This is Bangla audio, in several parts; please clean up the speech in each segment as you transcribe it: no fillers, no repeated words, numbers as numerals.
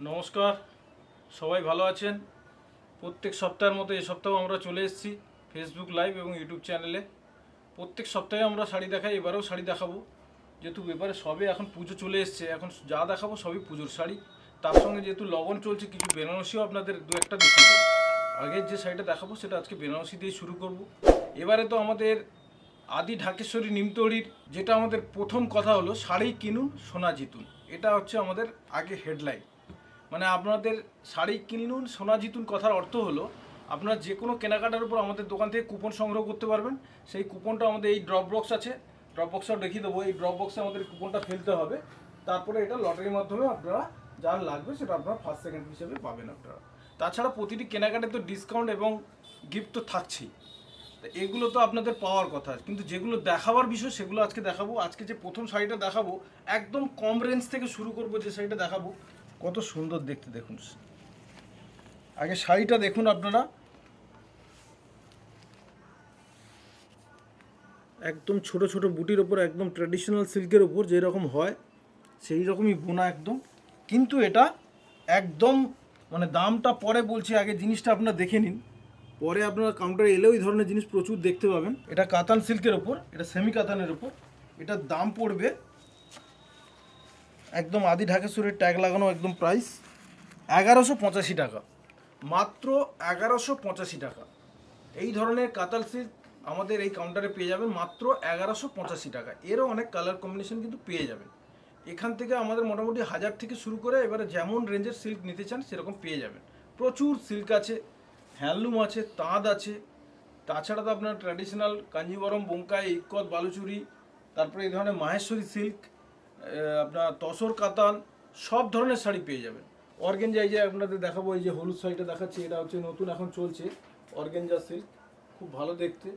নমস্কার, সবাই ভালো আছেন? প্রত্যেক সপ্তাহের মতো এই সপ্তাহেও আমরা চলে এসেছি ফেসবুক লাইভ এবং ইউটিউব চ্যানেলে। প্রত্যেক সপ্তাহে আমরা শাড়ি দেখাই, এবারেও শাড়ি দেখাবো। যেহেতু এবারে সবে এখন পুজো চলে এসছে, এখন যা দেখাবো সবই পুজোর শাড়ি। তার সঙ্গে যেহেতু লগন চলছে, কিছু বেনারসিও আপনাদের দু একটা দেখিয়ে দেবো। আগের যে শাড়িটা দেখাবো সেটা আজকে বেনারসি দিয়ে শুরু করব। এবারে তো আমাদের আদি ঢাকেশ্বরী নিমতড়ির যেটা আমাদের প্রথম কথা হলো, শাড়ি কিনুন সোনা জিতুন। এটা হচ্ছে আমাদের আগে হেডলাইন। মানে আপনাদের শাড়ি কিনুন সোনা জিতুন কথার অর্থ হলো, আপনারা যে কোনো কেনাকাটার উপর আমাদের দোকান থেকে কুপন সংগ্রহ করতে পারবেন। সেই কুপনটা আমাদের এই ড্রপ বক্স আছে, ড্রপ বক্সটাও দেখিয়ে দেবো। এই ড্রপ বক্সে আমাদের কুপনটা ফেলতে হবে, তারপরে এটা লটারির মাধ্যমে আপনারা যার লাগবে সেটা আপনারা ফার্স্ট সেকেন্ড হিসেবে পাবেন আপনারা। তাছাড়া প্রতিটি কেনাকাটায় তো ডিসকাউন্ট এবং গিফট তো থাকছেই। তো এগুলো তো আপনাদের পাওয়ার কথা, কিন্তু যেগুলো দেখাবার বিষয় সেগুলো আজকে দেখাবো। আজকে যে প্রথম শাড়িটা দেখাবো, একদম কম রেঞ্জ থেকে শুরু করব। যে শাড়িটা দেখাবো কত সুন্দর দেখতে, দেখুন। আগে শাড়িটা দেখুন আপনারা, একদম ছোট ছোট বুটির ওপর, একদম ট্র্যাডিশনাল সিল্কের ওপর যেরকম হয় সেই রকমই বোনা একদম। কিন্তু এটা একদম মানে দামটা পরে বলছি, আগে জিনিসটা আপনারা দেখে নিন, পরে আপনারা কাউন্টারে এলেও এই ধরনের জিনিস প্রচুর দেখতে পাবেন। এটা কাতান সিল্কের ওপর, এটা সেমি কাতানের ওপর। এটার দাম পড়বে একদম আদি ঢাকেশ্বরের ট্যাগ লাগানো, একদম প্রাইস 1185 টাকা, মাত্র 1185 টাকা। এই ধরনের কাতাল সিল্ক আমাদের এই কাউন্টারে পেয়ে যাবেন মাত্র 1185 টাকা। এরও অনেক কালার কম্বিনেশন কিন্তু পেয়ে যাবেন এখান থেকে। আমাদের মোটামুটি 1000 থেকে শুরু করে এবারে যেমন রেঞ্জের সিল্ক নিতে চান সেরকম পেয়ে যাবেন। প্রচুর সিল্ক আছে, হ্যান্ডলুম আছে, তাঁত আছে। তাছাড়া তো আপনার ট্র্যাডিশনাল কাঞ্জিবরম, বোমকাই, ইক্কত, বালুচুরি, তারপরে এই ধরনের মাহেশ্বরী সিল্ক, আপনার তসর কাতান, সব ধরনের শাড়ি পেয়ে যাবেন। অর্গেঞ্জা, এই যে আপনাদের দেখাবো, এই যে হলুদ শাড়িটা দেখাচ্ছি, এটা হচ্ছে নতুন এখন চলছে অর্গেঞ্জা সিল্ক, খুব ভালো দেখতে।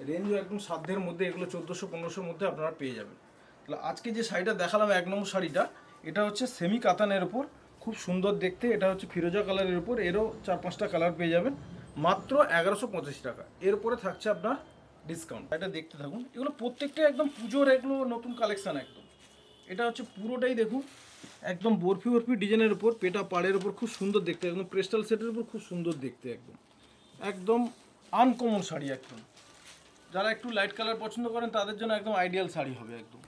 রেঞ্জও একদম সাধ্যের মধ্যে, এগুলো 1400-1500-র মধ্যে আপনারা পেয়ে যাবেন। তাহলে আজকে যে শাড়িটা দেখালাম, 1 নম্বর শাড়িটা, এটা হচ্ছে সেমি কাতানের ওপর, খুব সুন্দর দেখতে। এটা হচ্ছে ফিরোজা কালারের উপর, এরও 4-5টা কালার পেয়ে যাবেন মাত্র 1185 টাকা। এর উপরে থাকছে আপনার ডিসকাউন্ট। এটা দেখতে থাকুন, এগুলো প্রত্যেকটা একদম পুজোর, এগুলো নতুন কালেকশান একদম। এটা হচ্ছে পুরোটাই দেখুন একদম বরফি বরফি ডিজাইনের উপর, পেটা পাড়ের উপর, খুব সুন্দর দেখতে, একদম ক্রিস্টাল সেটের উপর খুব সুন্দর দেখতে, একদম একদম আনকমন শাড়ি একদম। যারা একটু লাইট কালার পছন্দ করেন তাদের জন্য একদম আইডিয়াল শাড়ি হবে, একদম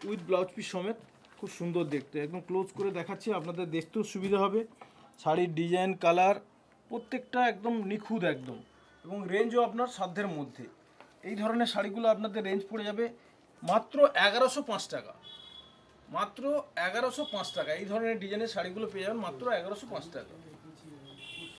উইথ ব্লাউজ পিস সমেত, খুব সুন্দর দেখতে। একদম ক্লোজ করে দেখাচ্ছি, আপনাদের দেখতেও সুবিধা হবে। শাড়ির ডিজাইন, কালার প্রত্যেকটা একদম নিখুঁত একদম, এবং রেঞ্জও আপনার সাধ্যের মধ্যে। এই ধরনের শাড়িগুলো আপনাদের রেঞ্জ পড়ে যাবে মাত্র 1105 টাকা। মাত্র 1105 টাকা এই ধরনের ডিজাইনের শাড়িগুলো পেয়ে যাবেন মাত্র 1105 টাকা।